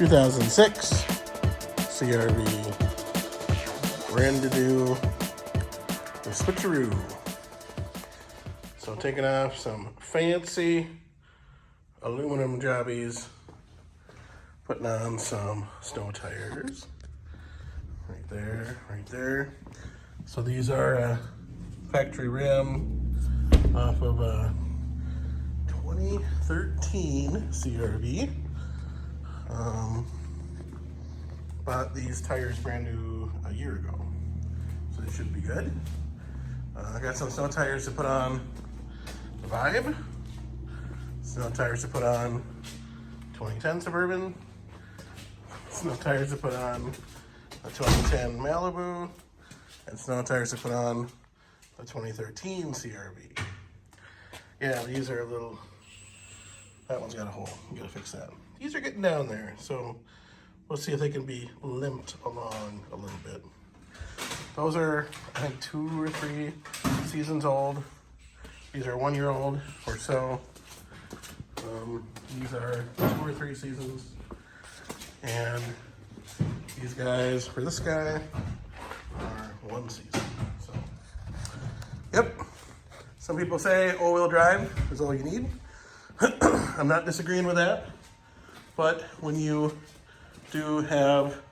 2006 CRV, brand new, the switcheroo. So taking off some fancy aluminum jobbies, putting on some snow tires. Right there, right there. So these are factory rim off of a 2013 CRV. Bought these tires brand new a year ago, so they should be good. I got some snow tires to put on the Vibe, snow tires to put on 2010 Suburban, snow tires to put on a 2010 Malibu, and snow tires to put on the 2013 CRV. Yeah, these are a little, that one's got a hole, you gotta fix that. These are getting down there, so we'll see if they can be limped along a little bit. Those are, I think, 2 or 3 seasons old. These are 1 year old or so. These are 2 or 3 seasons. And these guys, for this guy, are 1 season. So, yep. Some people say all-wheel drive is all you need. I'm not disagreeing with that. But when you do have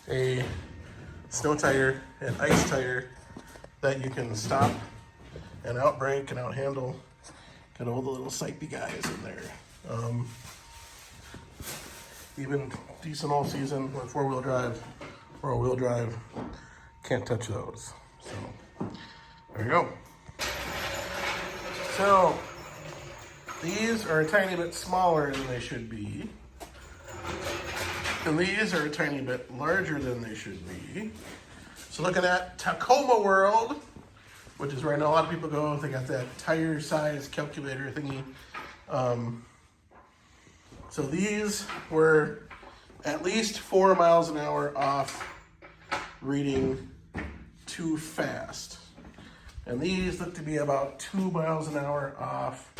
a snow tire and ice tire that you can stop and outbrake and outhandle, got all the little sipey guys in there. Even decent all season with 4-wheel drive or all-wheel drive, can't touch those. So there you go. So these are a tiny bit smaller than they should be. And these are a tiny bit larger than they should be. So looking at Tacoma World, which is where I know a lot of people go, they got that tire size calculator thingy. So these were at least 4 miles an hour off reading too fast. And these look to be about 2 miles an hour off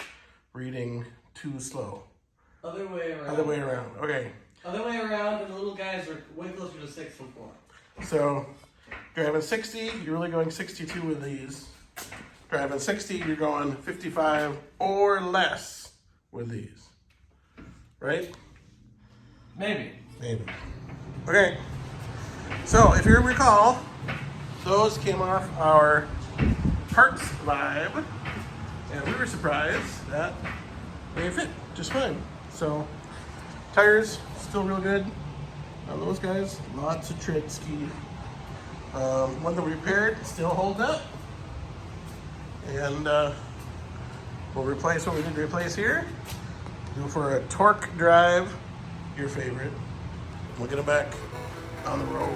reading too slow. Other way around. Other way around, okay. Other way around, and the little guys are way closer to 6 than 4. So, driving 60, you're really going 62 with these. Driving 60, you're going 55 or less with these. Right? Maybe. Maybe. Okay. So, if you recall, those came off our parts Vibe, and we were surprised that they fit just fine. So, tires, still real good on those guys. Lots of tread ski. One that we repaired, still holding up. And we'll replace what we need to replace here. Do for a torque drive, your favorite. We'll get it back on the road.